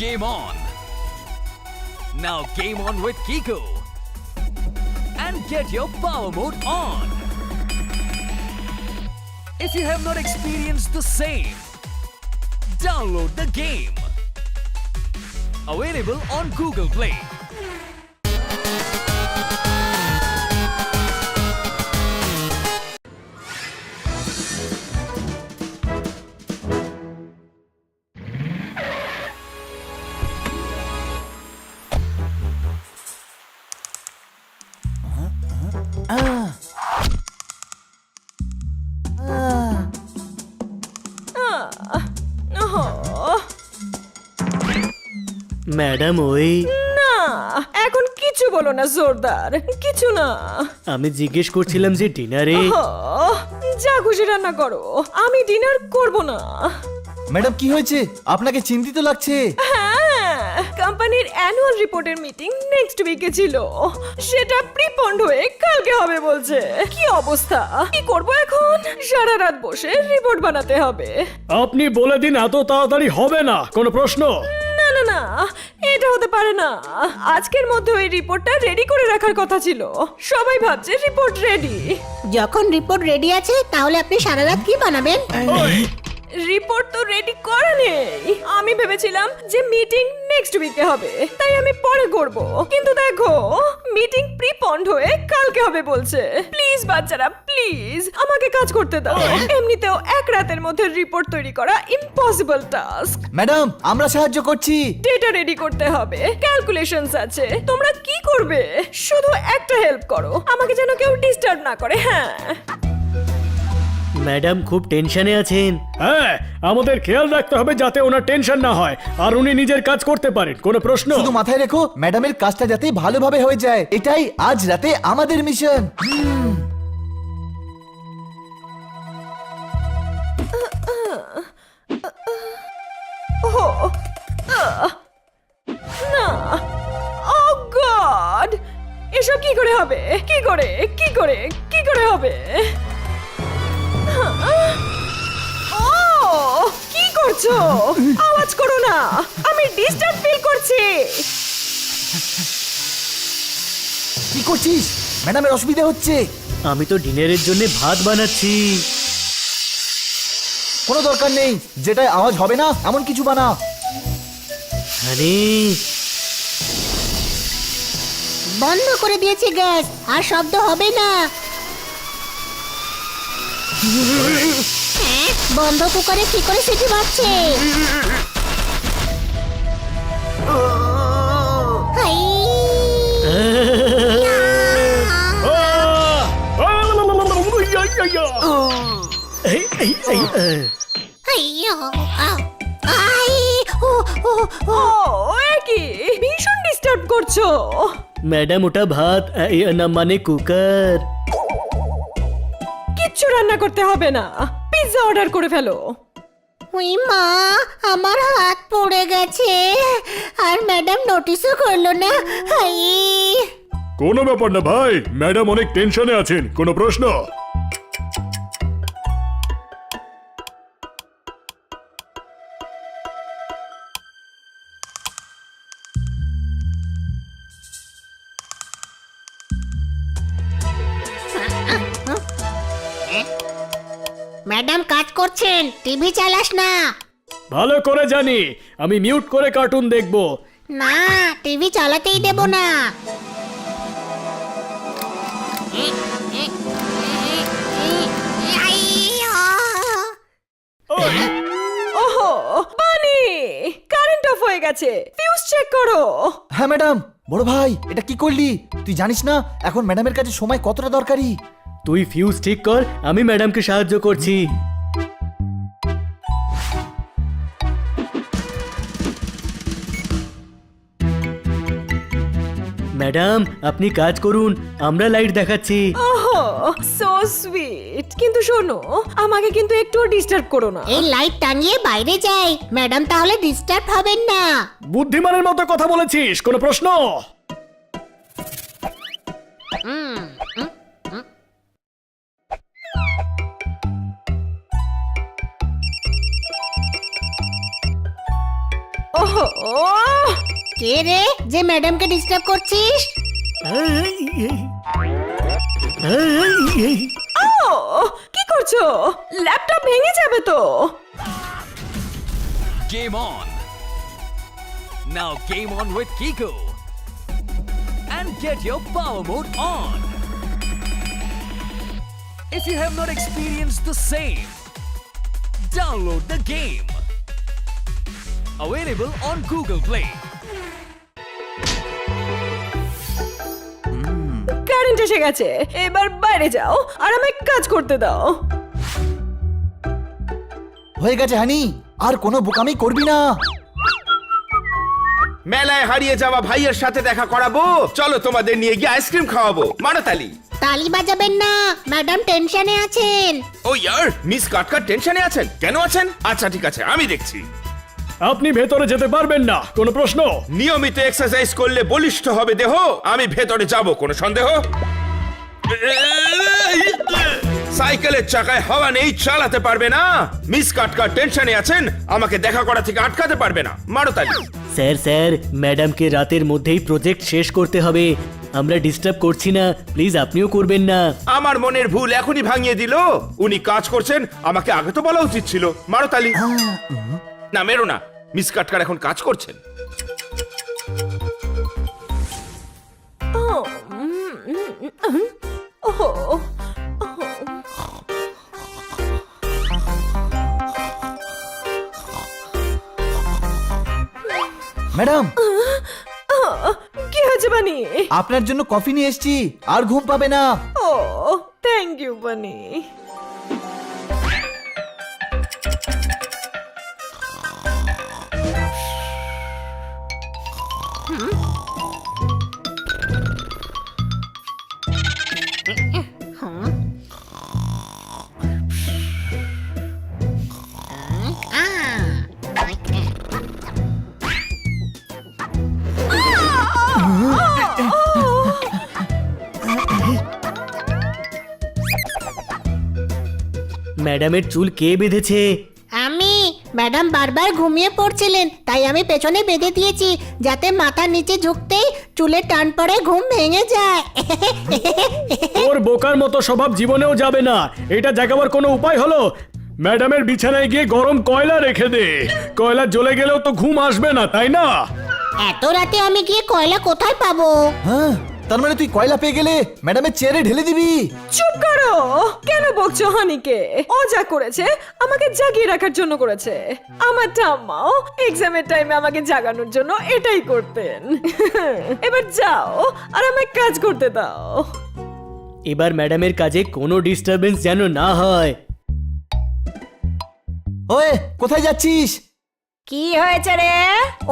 Game on! Now game on with Kiko and get your power mode on. If you have not experienced the same, download the game. Available on Google Play. Madam ওই না এখন কিছু বলো না জোরদার কিছু না আমি জিজ্ঞেস করছিলাম যে ডিনারে যা খুশি রান্না করো আমি ডিনার করব না ম্যাডাম কি হয়েছে আপনাকে চিন্তিত লাগছে? হ্যাঁ কোম্পানির অ্যানুয়াল রিপোর্টের মিটিং নেক্সট উইকে ছিল সেটা প্রিপন্ড হয়ে কালকে হবে বলছে কি অবস্থা কি করব এখন সারা রাত বসে রিপোর্ট বানাতে হবে আপনি বলে দিন এত তাড়াতাড়ি হবে না কোনো প্রশ্ন না না না এটা হতে পারে না আজকের মধ্যে ওই রিপোর্টটা রেডি করে রাখার কথা ছিল সবাই ভাবছে রিপোর্ট রেডি যখন রিপোর্ট রেডি আছে তাহলে আপনি সারা রাত কি বানাবেন? রিপোর্ট তো রেডি করা নেই আমি ভেবেছিলাম যে মিটিং নেক্সট উইকে হবে তাই আমি পরে করব কিন্তু দেখো মিটিং প্রিপন্ড হয়ে কালকে হবে বলছে প্লিজ বাচ্চারা প্লিজ আমাকে কাজ করতে দাও এমনিতেও এক রাতের মধ্যে রিপোর্ট তৈরি করা ইম্পসিবল টাস্ক ম্যাডাম আমরা সাহায্য করছি। ডেটা রেডি করতে হবে ক্যালকুলেশনস আছে তোমরা কি করবে শুধু একটা হেল্প করো আমাকে যেন কেউ ডিস্টার্ব না করে হ্যাঁ ম্যাডাম খুব টেনশনে আছেন হ্যাঁ আমাদের খেয়াল রাখতে হবে যাতে ওনার টেনশন না হয় আর উনি নিজের কাজ করতে পারেন কোনো প্রশ্ন শুধু মাথায় রেখো ম্যাডামের কাজটা যাতে ভালোভাবে হয়ে যায় এটাই আজ রাতে আমাদের মিশন। না ও গড এসব কি করে হবে কি করে হবে ও কি করছো আওয়াজ করো না আমি ডিস্টার্ব ফিল করছি কি করছিস? ম্যাডামের অসুবিধা হচ্ছে। আমি তো ডিনারের জন্য ভাত বানাচ্ছি কোনো দরকার নেই যেটায় আওয়াজ হবে না এমন কিছু বানা। আরে বন্ধ করে দিয়েছি গ্যাস আর শব্দ হবে না। হ্যাঁ, বন্ধ কুকারে কি করে সিটি মারছে? হাই। হাইয়ো, আও, আই, ও, ও, ও। ও কি ভীষণ ডিস্টার্ব করছো ম্যাডাম ওটা ভাত না মানে কুকার কিচ্ছু রান্না করতে হবে না পিৎজা অর্ডার করে ফেলো উই মা আমার হাত পড়ে গেছে আর ম্যাডাম নোটিশও করলো না। হাই। কোনো ব্যাপার না ভাই ম্যাডাম অনেক টেনশনে আছেন কোনো প্রশ্ন ম্যাডাম কাজ করছেন টিভি চালাস না। ভালো করে জানি আমি মিউট করে কার্টুন দেখবো না টিভি চালাতেই দেব না। ওহো পানি কারেন্ট অফ হয়ে গেছে ফিউজ চেক করো হ্যাঁ ম্যাডাম বড় ভাই এটা কি করলি? তুই জানিস না এখন ম্যাডামের কাছে সময় কতটা দরকারি? তুই ফিউজ ঠিক কর আমি ম্যাডামকে সাহায্য করছি ম্যাডাম আপনি কাজ করুন আমরা লাইট দেখাচ্ছি ওহো সো সুইট কিন্তু শোনো আমাকে কিন্তু একটুও ডিস্টার্ব করো না এই লাইট টাঙিয়ে বাইরে যাই ম্যাডাম তাহলে ডিস্টার্ব হবেন না। বুদ্ধিমানের মতো কথা বলেছিস কোনো প্রশ্ন ওহো কে রে যে ম্যাডামকে ডিস্টার্ব করছিস? ও কি করছো? ল্যাপটপ ভেঙে যাবে তো। Game on. Now game on with Kiko. And get your power mode on. If you have not experienced the same, download the game. Available on Google Play. Current এসে গেছে, এবার বাইরে যাও আর আমায় কাজ করতে দাও। হয়ে গেছে হানি, আর কোনো বোকামি করবি না। মেলায় হারিয়ে যাওয়া ভাইয়ের সাথে দেখা করাবো, চলো তোমাদের নিয়ে গিয়ে আইসক্রিম খাওয়াবো। মারো তালি। তালি বাজাবেন না, ম্যাডাম টেনশনে আছেন। ও ইয়ার, মিস কাটকাট টেনশনে আছেন? কেন আছেন? আচ্ছা ঠিক আছে, আমি দেখছি। আপনি ভেতরে যেতে পারবেন না, কোনো প্রশ্ন? নিয়মিত এক্সারসাইজ করলে বলিষ্ঠ হবে দেহ। আমি ভেতরে যাব, কোনো সন্দেহ? সাইকেলের চাকায় হাওয়া নেই, চালাতে পারবে না। মিস কাটকাট টেনশনে আছেন, আমাকে দেখা করা থেকে আটকাতে পারবে না। মারো তালি। স্যার ম্যাডামকে রাতের মধ্যেই প্রজেক্ট শেষ করতে হবে। আমরা ডিস্টার্ব করছি না, প্লিজ আপনিও করবেন না। আমার মনের ভুল এখনই ভাঙিয়ে দিল। উনি কাজ করছেন, আমাকে আগে তো বলা উচিত ছিল। মারো তালি। না মেরো না, মিস কাটকাট এখন কাজ করছেন। ওহো ম্যাডাম, কি হয়েছে বানি? আপনার জন্য কফি নিয়ে এসেছি, আর ঘুম পাবে না। ও থ্যাংক ইউ বানি। ম্যাডামের চুল কে বেঁধেছে? আমি। ম্যাডাম বারবার ঘুমিয়ে পড়ছিলেন, তাই আমি পেছনে বেঁধে দিয়েছি, যাতে মাথার নিচে ঝুঁকতেই চুলে টান পড়ে ঘুম ভেঙে যায়। ওর বোকার মতো স্বভাব জীবনেও যাবে না। এটা জাগাবার কোনো উপায় হলো? ম্যাডামের বিছানায় গিয়ে গরম কয়লা রেখে দে। কয়লা জ্বলে গেলেও তো ঘুম আসবে না, তাই না? এত রাতে আমি গিয়ে কয়লা কোথায় পাবো? হ্যাঁ, তার মানে তুই কয়লা পেয়ে গেলে ম্যাডামের চেয়ারে ঢেলে দিবি? চুপ করো। কেন বকছো হানিকে? ও যা করেছে আমাকে জাগিয়ে রাখার জন্য করেছে। আমার ঠাম্মাও এক্সামের টাইমে আমাকে জাগানোর জন্য এটাই করতেন। এবার যাও আর আমায় কাজ করতে দাও। এবার ম্যাডামের কাজে কোনো ডিস্টারবেন্স যেন না হয়। ওয়ে, কোথায় যাচ্ছিস? কি হয়েছে রে?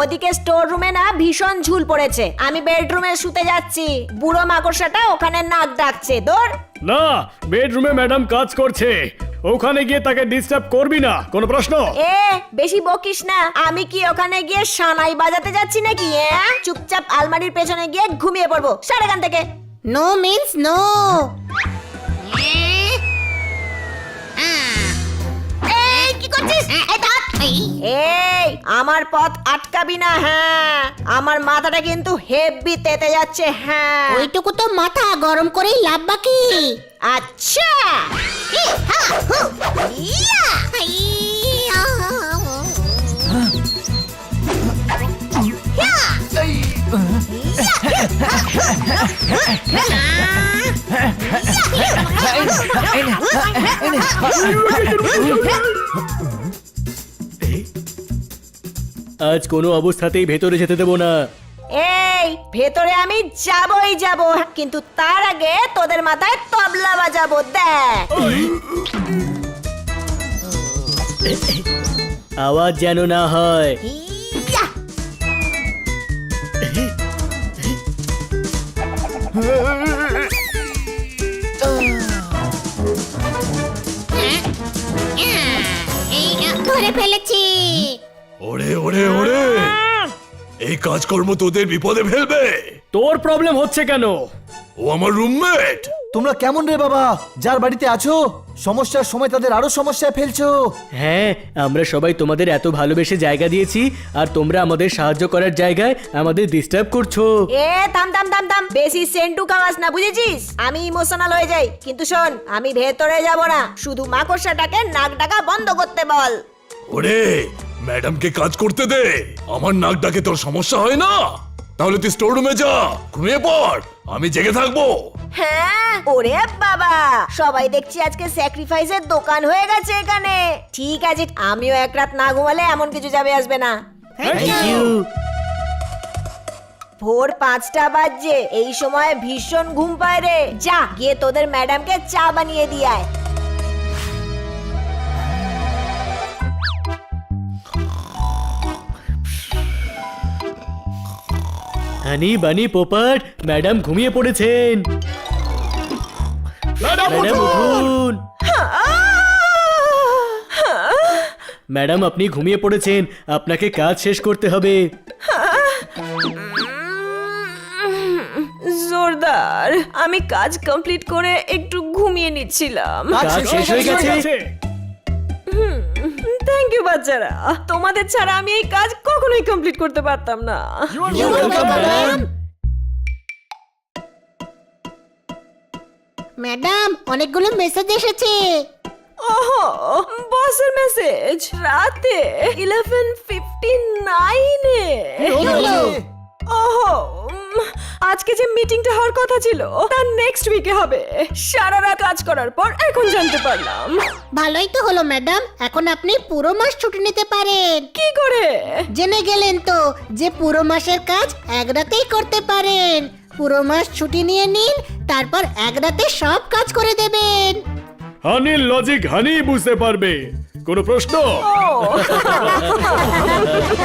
ওদিকে স্টোর রুমে না ভীষণ ঝুল পড়েছে, আমি বেডরুমে শুতে যাচ্ছি, বুড়ো মাকড়সাটা ওখানে নাক ডাকছে। দৌড়। না, বেডরুমে ম্যাডাম কাজ করছে, ওখানে গিয়ে তাকে ডিস্টার্ব করবি না, কোনো প্রশ্ন? এ বেশি বকিস না, আমি কি ওখানে গিয়ে সানাই বাজাতে যাচ্ছি নাকি? চুপচাপ আলমারির পেছনে গিয়ে ঘুমিয়ে পড়বো। সার এখান থেকে। No means no. এই কি করছিস? এই আমার পথ আটকাবি না। হ্যাঁ, আমার মাথাটা কিন্তু হেভি তেতে যাচ্ছে। হ্যাঁ, ওইটুকু তো মাথা গরম করেই লাভ বাকি। আচ্ছা। আজ কোনো অবস্থাতেই ভেতরে যেতে দেবো না। এই ভেতরে আমি যাবই যাব, কিন্তু তার আগে তোদের মাথায় তবলা বাজাবো। দেখ। আওয়াজ যেন না হয়। ইয়া! ধরে ফেলেছি। ওরে ওরে ওরে, এই কাজকর্ম তোদের বিপদে ফেলবে? তোর প্রবলেম হচ্ছে কেন? ও আমার রুমমেট। তোমরা কেমন রে বাবা, যার বাড়িতে আছো সমস্যার সময় তাদের আরো সমস্যায় ফেলছো। হ্যাঁ, আমরা সবাই তোমাদের এত ভালোবেসে জায়গা দিয়েছি আর তোমরা আমাদের সাহায্য করার জায়গায় আমাদের ডিস্টার্ব করছো। এ থাম থাম থাম থাম, বেশি সেন্টু খাওয়াস না, বুঝেছিস? আমি ইমোশনাল হয়ে যাই, কিন্তু শোন, আমি ভেতরে যাব না, শুধু মাকড়সাটাকে নাক ডাকা বন্ধ করতে বল। ওরে, ম্যাডামকে কাজ করতে দে। আমার নাক ডাকে তোর সমস্যা হয় না? তাহলে তুই স্টোর রুমে যা, ঘুমিয়ে পড়, আমি জেগে থাকবো। হ্যাঁ, ওরে বাবা, সবাই দেখছি আজকে স্যাক্রিফাইসের দোকান হয়ে গেছে এখানে। ঠিক আছে, আমিও এক রাত না ঘুমালে এমন কিছু যাবে আসবে না। Thank you. ভোর 5টা বাজছে, এই সময় ভীষণ ঘুম পায় রে। যা গিয়ে তোদের ম্যাডামকে চা বানিয়ে দিয়ে আয়। হানি বানি পোপট, ম্যাডাম ঘুমিয়ে পড়েছেন। ম্যাডাম উঠুন। ম্যাডাম আপনি ঘুমিয়ে পড়েছেন, আপনাকে কাজ শেষ করতে হবে। জোরদার, আমি কাজ কমপ্লিট করে একটু ঘুমিয়ে নিচ্ছিলাম। কাজ শেষ হয়ে গেছে। থ্যাংক ইউ বাচ্চারা, তোমাদের ছাড়া আমি এই কাজ কখনোই কমপ্লিট করতে পারতাম না। ম্যাডাম অনেকগুলো মেসেজ এসেছে। ওহো, বসের মেসেজ রাতে 11:59 এ। কি হলো? ওহো, আজকে যে মিটিংটা হওয়ার কথা ছিল তা নেক্সট উইকে হবে। সারা রাত কাজ করার পর এখন জানতে পারলাম। ভালোই তো হলো ম্যাডাম, এখন আপনি পুরো মাস ছুটি নিতে পারেন। কি করে? জেনে গেলেন তো যে পুরো মাসের কাজ এক রাতেই করতে পারেন। পুরো মাস ছুটি নিয়ে নিন, তারপর এক রাতে সব কাজ করে দেবেন। হানির লজিক হানি বুঝতে পারবে। কোনো প্রশ্ন? ও